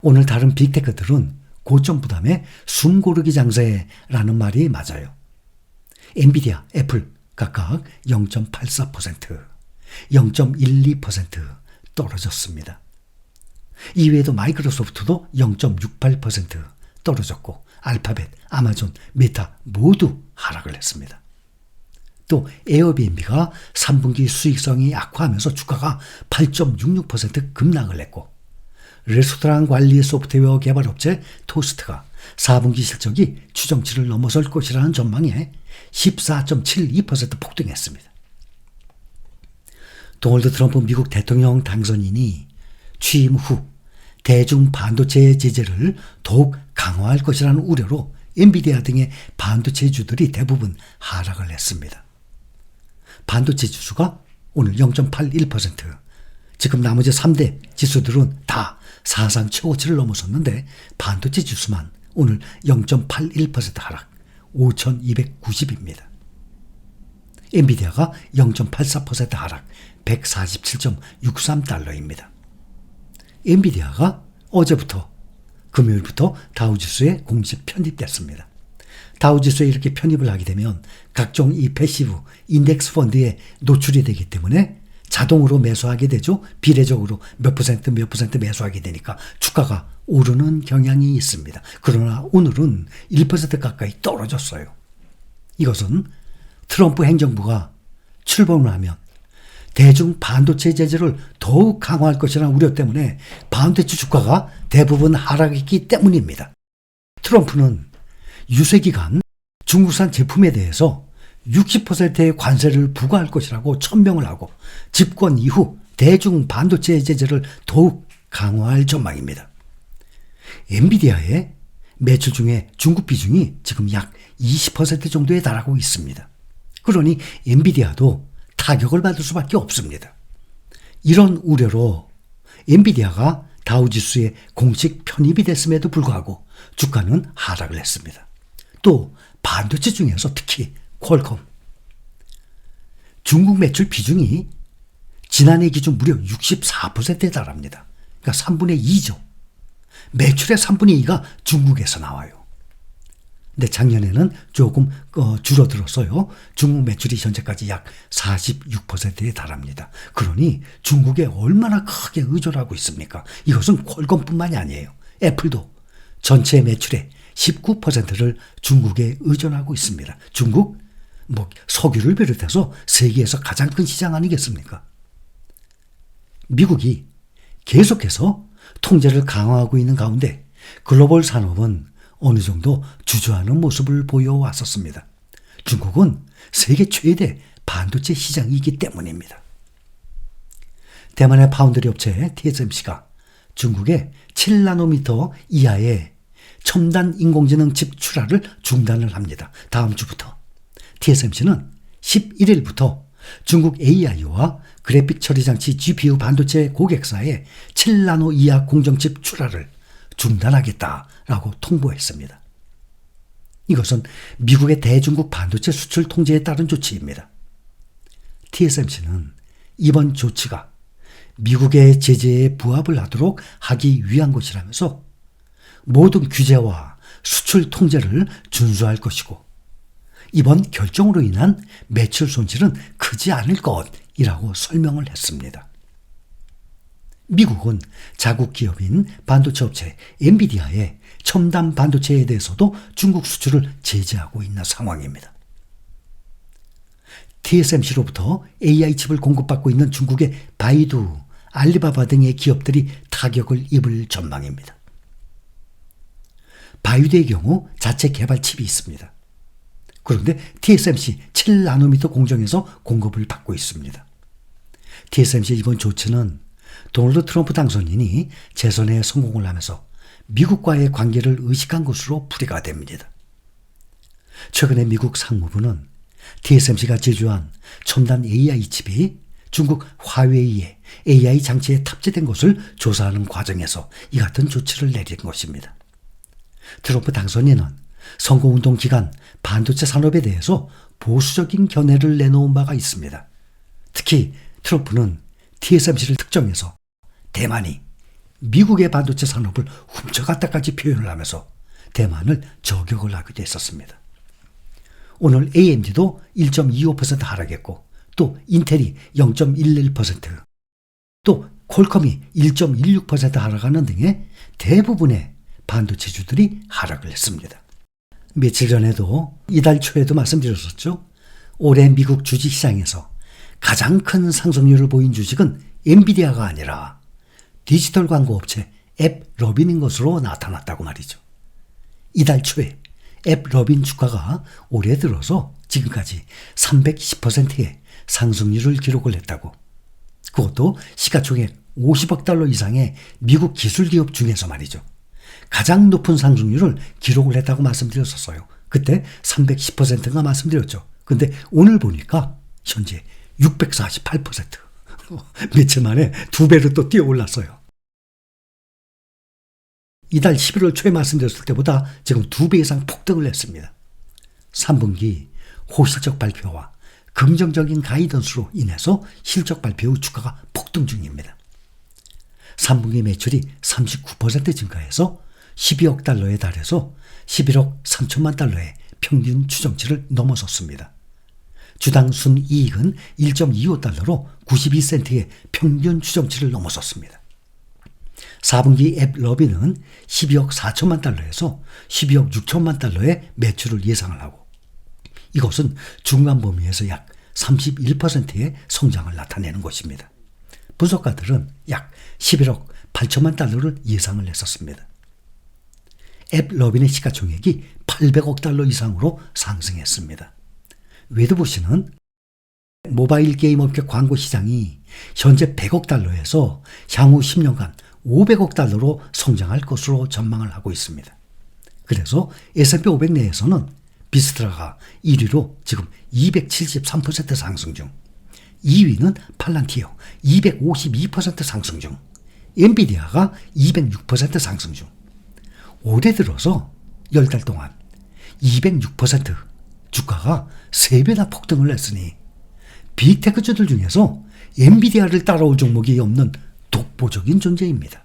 오늘 다른 빅테크들은 고점 부담에 숨 고르기 장세라는 말이 맞아요. 엔비디아, 애플 각각 0.84%, 0.12% 떨어졌습니다. 이외에도 마이크로소프트도 0.68% 떨어졌고 알파벳, 아마존, 메타 모두 하락을 했습니다. 또 에어비앤비가 3분기 수익성이 악화하면서 주가가 8.66% 급락을 했고 레스토랑 관리 소프트웨어 개발업체 토스트가 4분기 실적이 추정치를 넘어설 것이라는 전망에 14.72% 폭등했습니다. 도널드 트럼프 미국 대통령 당선인이 취임 후 대중 반도체 제재를 더욱 강화할 것이라는 우려로 엔비디아 등의 반도체주들이 대부분 하락을 했습니다. 반도체 지수가 오늘 0.81%, 지금 나머지 3대 지수들은 다 사상 최고치를 넘어섰는데 반도체 지수만 오늘 0.81% 하락, 5,290입니다. 엔비디아가 0.84% 하락, 147.63달러입니다. 엔비디아가 어제부터 금요일부터 다우지수에 공식 편입됐습니다. 다우지수에 이렇게 편입을 하게 되면 각종 이 패시브 인덱스 펀드에 노출이 되기 때문에 자동으로 매수하게 되죠. 비례적으로 몇 퍼센트 매수하게 되니까 주가가 오르는 경향이 있습니다. 그러나 오늘은 1% 가까이 떨어졌어요. 이것은 트럼프 행정부가 출범을 하면 대중 반도체 제재를 더욱 강화할 것이라는 우려 때문에 반도체 주가가 대부분 하락했기 때문입니다. 트럼프는 유세기간 중국산 제품에 대해서 60%의 관세를 부과할 것이라고 천명을 하고 집권 이후 대중 반도체 제재를 더욱 강화할 전망입니다. 엔비디아의 매출 중에 중국 비중이 지금 약 20% 정도에 달하고 있습니다. 그러니 엔비디아도 타격을 받을 수밖에 없습니다. 이런 우려로 엔비디아가 다우지수에 공식 편입이 됐음에도 불구하고 주가는 하락을 했습니다. 또 반도체 중에서 특히 퀄컴, 중국 매출 비중이 지난해 기준 무려 64%에 달합니다. 그러니까 3분의 2죠. 매출의 3분의 2가 중국에서 나와요. 근데 작년에는 조금 줄어들었어요. 중국 매출이 현재까지 약 46%에 달합니다. 그러니 중국에 얼마나 크게 의존하고 있습니까? 이것은 퀄컴뿐만이 아니에요. 애플도 전체 매출의 19%를 중국에 의존하고 있습니다. 중국, 석유를 비롯해서 세계에서 가장 큰 시장 아니겠습니까? 미국이 계속해서 통제를 강화하고 있는 가운데 글로벌 산업은 어느 정도 주저하는 모습을 보여왔었습니다. 중국은 세계 최대 반도체 시장이기 때문입니다. 대만의 파운드리 업체 TSMC가 중국의 7나노미터 이하의 첨단 인공지능 칩 출하를 중단을 합니다. 다음 주부터. TSMC는 11일부터 중국 AI와 그래픽 처리장치 GPU 반도체 고객사의 7나노 이하 공정칩 출하를 중단하겠다라고 통보했습니다. 이것은 미국의 대중국 반도체 수출 통제에 따른 조치입니다. TSMC는 이번 조치가 미국의 제재에 부합을 하도록 하기 위한 것이라면서 모든 규제와 수출 통제를 준수할 것이고 이번 결정으로 인한 매출 손실은 크지 않을 것이라고 설명을 했습니다. 미국은 자국 기업인 반도체 업체 엔비디아의 첨단 반도체에 대해서도 중국 수출을 제재하고 있는 상황입니다. TSMC로부터 AI 칩을 공급받고 있는 중국의 바이두, 알리바바 등의 기업들이 타격을 입을 전망입니다. 바이두의 경우 자체 개발 칩이 있습니다. 그런데 TSMC 7나노미터 공정에서 공급을 받고 있습니다. TSMC 이번 조치는 도널드 트럼프 당선인이 재선에 성공을 하면서 미국과의 관계를 의식한 것으로 풀이가 됩니다. 최근에 미국 상무부는 TSMC가 제조한 첨단 AI 칩이 중국 화웨이의 AI 장치에 탑재된 것을 조사하는 과정에서 이 같은 조치를 내린 것입니다. 트럼프 당선인은 선거운동 기간 반도체 산업에 대해서 보수적인 견해를 내놓은 바가 있습니다. 특히 트럼프는 TSMC를 특정해서 대만이 미국의 반도체 산업을 훔쳐갔다까지 표현을 하면서 대만을 저격을 하기도 했었습니다. 오늘 AMD도 1.25% 하락했고 또 인텔이 0.11%, 또 퀄컴이 1.16% 하락하는 등의 대부분의 반도체주들이 하락을 했습니다. 며칠 전에도 이달 초에도 말씀드렸었죠. 올해 미국 주식시장에서 가장 큰 상승률을 보인 주식은 엔비디아가 아니라 디지털 광고 업체 앱러빈인 것으로 나타났다고 말이죠. 이달 초에 앱러빈 주가가 올해 들어서 지금까지 310%의 상승률을 기록을 했다고. 그것도 시가총액 50억 달러 이상의 미국 기술기업 중에서 말이죠. 가장 높은 상승률을 기록을 했다고 말씀드렸었어요. 그때 310%가 말씀드렸죠. 근데 오늘 보니까 현재 648%. 며칠 만에 2배로 또 뛰어 올랐어요. 이달 11월 초에 말씀드렸을 때보다 지금 2배 이상 폭등을 했습니다. 3분기 호실적 발표와 긍정적인 가이던스로 인해서 실적 발표 후 주가가 폭등 중입니다. 3분기 매출이 39% 증가해서 12억 달러에 달해서 11억 3천만 달러의 평균 추정치를 넘어섰습니다. 주당 순이익은 1.25달러로 92센트의 평균 추정치를 넘어섰습니다. 4분기 앱러빈은 12억 4천만 달러에서 12억 6천만 달러의 매출을 예상을 하고, 이것은 중간 범위에서 약 31%의 성장을 나타내는 것입니다. 분석가들은 약 11억 8천만 달러를 예상을 했었습니다. 앱러빈의 시가총액이 800억 달러 이상으로 상승했습니다. 웨드부시는 모바일 게임 업계 광고 시장이 현재 100억 달러에서 향후 10년간 500억 달러로 성장할 것으로 전망을 하고 있습니다. 그래서 S&P 500 내에서는 비스트라가 1위로 지금 273% 상승 중, 2위는 팔란티어 252% 상승 중, 엔비디아가 206% 상승 중. 올해 들어서 10달 동안 206% 주가가 3배나 폭등을 했으니 빅테크주들 중에서 엔비디아를 따라올 종목이 없는 독보적인 존재입니다.